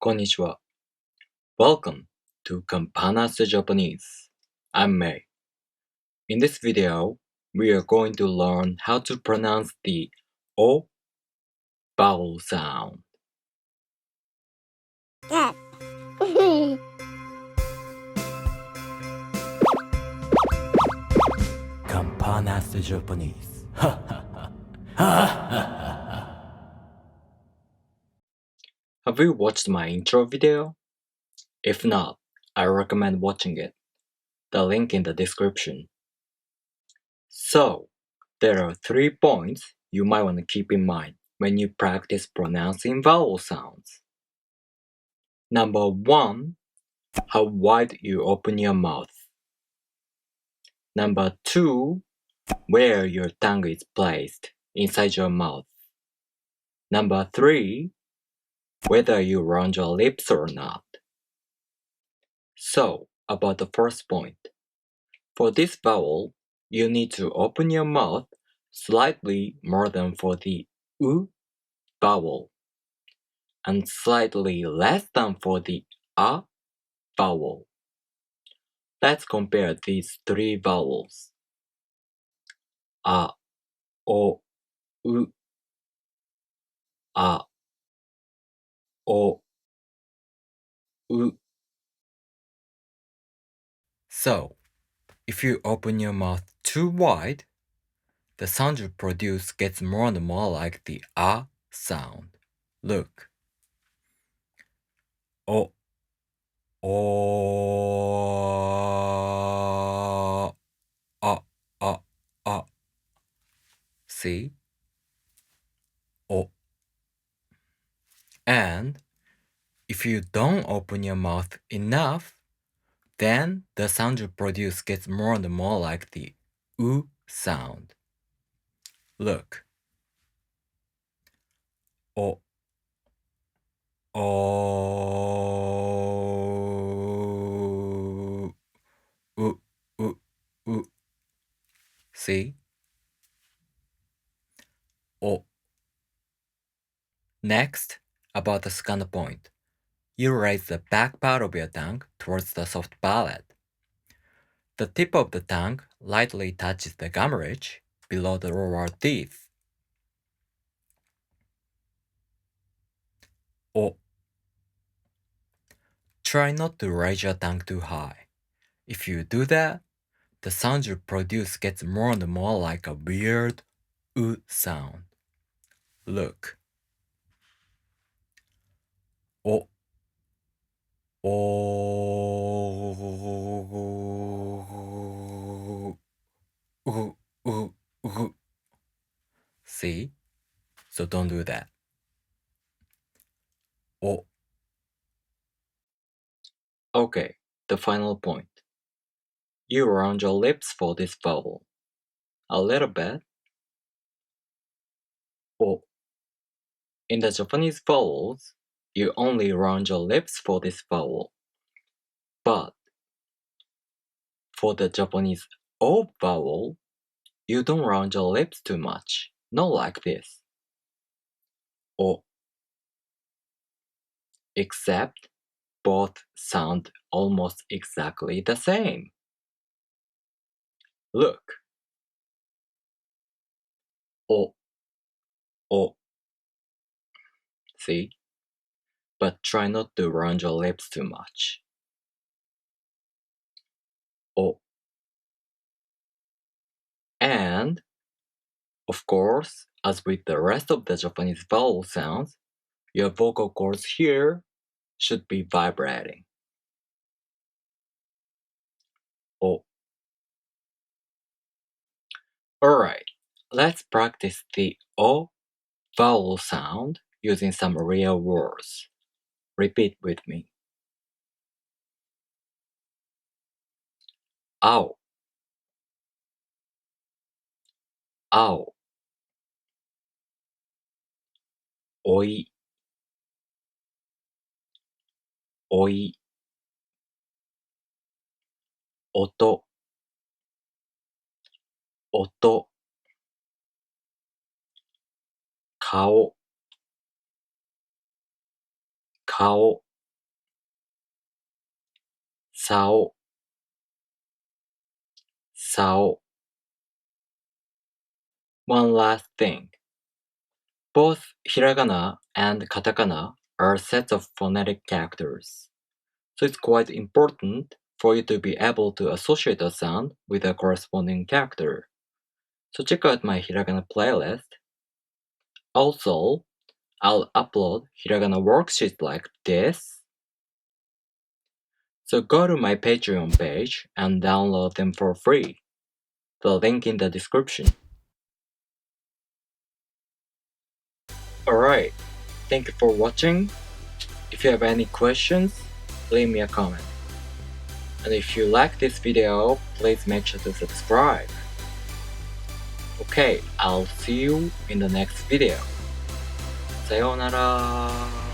こんにちは。Welcome to Campanas Japanese. I'm May. In this video, we are going to learn how to pronounce the O vowel sound. Campanas Japanese. Have you watched my intro video? If not, I recommend watching it. The link in the description. So, there are 3 points you might want to keep in mind when you practice pronouncing vowel sounds. Number 1, how wide you open your mouth. Number 2, where your tongue is placed inside your mouth. Number 3, whether you round your lips or not. So, about the first point. For this vowel, you need to open your mouth slightly more than for the U vowel, and slightly less than for the A vowel. Let's compare these 3 vowels. A, O, U. A, O, U. So, if you open your mouth too wide, the sound you produce gets more and more like the A sound. Look. O, O, A. See? O. And if you don't open your mouth enough, then the sound you produce gets more and more like the U sound. Look. O, O, U, U, U. See? O. Next, about the second point. You raise the back part of your tongue towards the soft palate. The tip of the tongue lightly touches the gum ridge below the lower teeth. O. Try not to raise your tongue too high. If you do that, the sound you produce gets more and more like a weird U sound. Look. O. O. U. U. U. See? So don't do that. O. Okay, the final point. You round your lips for this vowel. A little bit. O. In the Japanese vowels, you only round your lips for this vowel. But for the Japanese O vowel, you don't round your lips too much. Not like this. O. Except both sound almost exactly the same. Look. O. O. See? But try not to round your lips too much. O. And, of course, as with the rest of the Japanese vowel sounds, your vocal cords here should be vibrating. O. Alright, let's practice the O vowel sound using some real words. Repeat with me. Ao. Ao. Oi. Oi. Oto. Oto. Kao. Kao. sao, sao. One last thing. Both hiragana and katakana are sets of phonetic characters. So it's quite important for you to be able to associate a sound with a corresponding character. So check out my hiragana playlist. Also, I'll upload hiragana worksheets like this. So go to my Patreon page and download them for free. The link in the description. Alright, thank you for watching. If you have any questions, leave me a comment. And if you like this video, please make sure to subscribe. Okay, I'll see you in the next video. さようなら。